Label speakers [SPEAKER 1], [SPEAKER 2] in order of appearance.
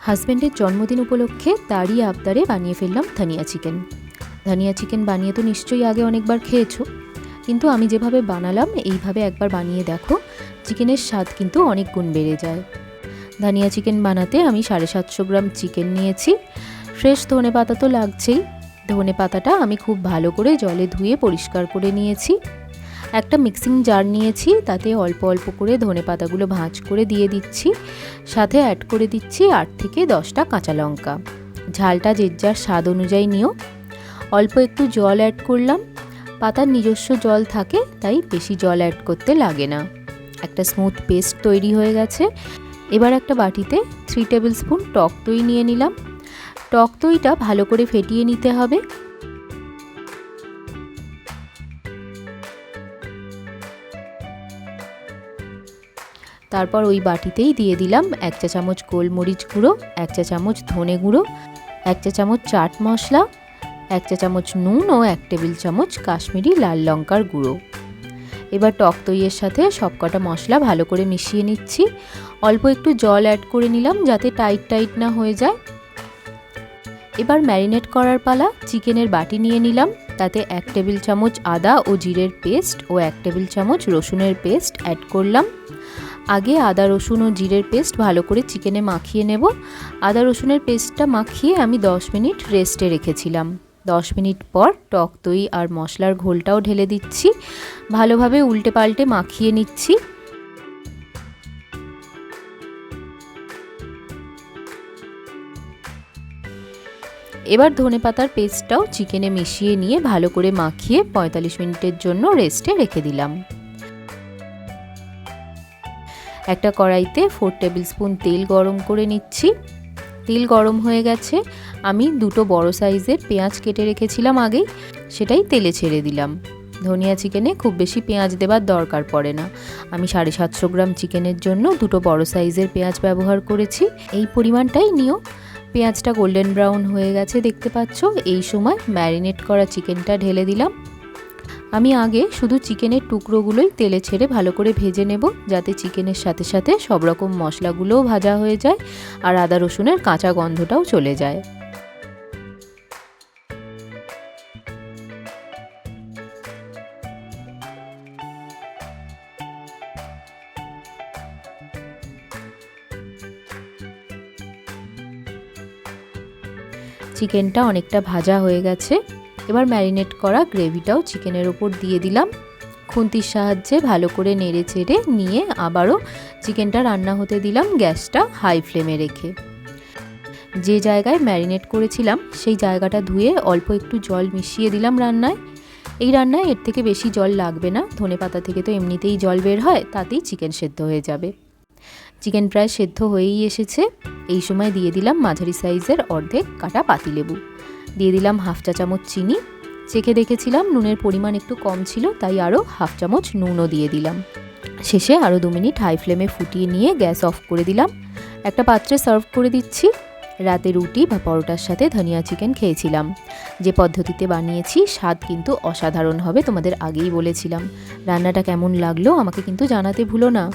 [SPEAKER 1] হাজব্যান্ডের জন্মদিন উপলক্ষে তারই আবদারে বানিয়ে ফেললাম ধনিয়া চিকেন। ধনিয়া চিকেন বানিয়ে তো নিশ্চয়ই আগে অনেকবার খেয়েছো, কিন্তু আমি যেভাবে বানালাম এইভাবে একবার বানিয়ে দেখো, চিকেনের স্বাদ কিন্তু অনেক গুণ বেড়ে যায়। ধনিয়া চিকেন বানাতে আমি 750 গ্রাম চিকেন নিয়েছি। ফ্রেশ ধনে পাতা তো লাগছেই। ধনে পাতাটা আমি খুব ভালো করে জলে ধুয়ে পরিষ্কার করে নিয়েছি। একটা মিক্সিং জার নিয়েছি, তাতে অল্প অল্প করে ধনে পাতাগুলো ভাঁজ করে দিয়ে দিচ্ছি। সাথে অ্যাড করে দিচ্ছি 8 থেকে 10টা কাঁচা লঙ্কা। ঝালটা যে যার স্বাদ অনুযায়ী নিও। অল্প একটু জল অ্যাড করলাম। পাতার নিজস্ব জল থাকে, তাই বেশি জল অ্যাড করতে লাগে না। একটা স্মুথ পেস্ট তৈরি হয়ে গেছে। এবার একটা বাটিতে 3 টেবিল স্পুন টক দই নিয়ে নিলাম। টক দইটা ভালো করে ফেটিয়ে নিতে হবে। তারপর ওই বাটিতেই দিয়ে দিলাম 1 চা চামচ গোলমরিচ গুঁড়ো, 1 চা চামচ ধনে গুঁড়ো, 1 চা চামচ চাট মশলা, 1 চা চামচ নুন ও 1 টেবিল চামচ কাশ্মীরি লাল লঙ্কার গুঁড়ো। এবার টক দইয়ের সাথে সবকটা মশলা ভালো করে মিশিয়ে নিচ্ছি। অল্প একটু জল অ্যাড করে নিলাম যাতে টাইট টাইট না হয়ে যায়। এবার ম্যারিনেট করার পালা। চিকেনের বাটি নিয়ে নিলাম, তাতে 1 টেবিল চামচ আদা ও জিরের পেস্ট ও 1 টেবিল চামচ রসুনের পেস্ট অ্যাড করলাম। আগে আদা রসুন ও জিরের পেস্ট ভালো করে চিকেনে মাখিয়ে নেব। আদা রসুনের পেস্টটা মাখিয়ে আমি 10 মিনিট রেস্টে রেখেছিলাম। 10 মিনিট পর টক দই আর মশলার ঘোলটাও ঢেলে দিচ্ছি। ভালোভাবে উল্টে পাল্টে মাখিয়ে নিচ্ছি। এবার ধনেপাতার পেস্টটাও চিকেনে মিশিয়ে নিয়ে ভালো করে মাখিয়ে 45 মিনিটের জন্য রেস্টে রেখে দিলাম। একটা কড়াইতে 4 টেবিল স্পুন তেল গরম করে নিচ্ছি। তেল গরম হয়ে গেছে। আমি 2টো বড় সাইজের পেঁয়াজ কেটে রেখেছিলাম আগেই, সেটাই তেলে ছেড়ে দিলাম। ধনিয়া চিকেনে খুব বেশি পেঁয়াজ দেবার দরকার পড়ে না। আমি 750 গ্রাম চিকেনের জন্য 2টো বড় সাইজের পেঁয়াজ ব্যবহার করেছি। এই পরিমাণটাই নিও। পেঁয়াজটা গোল্ডেন ব্রাউন হয়ে গেছে দেখতে পাচ্ছ। এই সময় ম্যারিনেট করা চিকেনটা ঢেলে দিলাম। আমি আগে শুধু চিকেনের টুকরোগুলোই তেলে ছেড়ে ভালো করে ভেজে নেব, যাতে চিকেনের সাথে সাথে সব রকম মশলাগুলোও ভাজা হয়ে যায় আর আদা রসুনের কাঁচা গন্ধটাও চলে যায়। চিকেনটা অনেকটা ভাজা হয়ে গেছে। এবার ম্যারিনেট করা গ্রেভিটাও চিকেনের ওপর দিয়ে দিলাম। খুন্তির সাহায্যে ভালো করে নেড়ে চেড়ে নিয়ে আবারও চিকেনটা রান্না হতে দিলাম গ্যাসটা হাই ফ্লেমে রেখে। যে জায়গায় ম্যারিনেট করেছিলাম সেই জায়গাটা ধুয়ে অল্প একটু জল মিশিয়ে দিলাম রান্নায়। এই রান্নায় এর থেকে বেশি জল লাগবে না, ধনেপাতা থেকে তো এমনিতেই জল বের হয়, তাতেই চিকেন সেদ্ধ হয়ে যাবে। চিকেন প্রায় সেদ্ধ হয়েই এসেছে। এই সময় দিয়ে দিলাম মাঝারি সাইজের অর্ধেক কাটা পাতিলেবু। দিয়ে দিলাম 1/2 চা চামচ চিনি। চেখে দেখেছিলাম নুনের পরিমাণ একটু কম ছিল, তাই আরও 1/2 চামচ নুনও দিয়ে দিলাম। শেষে আরও 2 মিনিট হাই ফ্লেমে ফুটিয়ে নিয়ে গ্যাস অফ করে দিলাম। একটা পাত্রে সার্ভ করে দিচ্ছি। রাতে রুটি বা পরোটার সাথে ধনিয়া চিকেন খেয়েছিলাম। যে পদ্ধতিতে বানিয়েছি স্বাদ কিন্তু অসাধারণ হবে, তোমাদের আগেই বলেছিলাম। রান্নাটা কেমন লাগলো আমাকে কিন্তু জানাতে ভুলো না।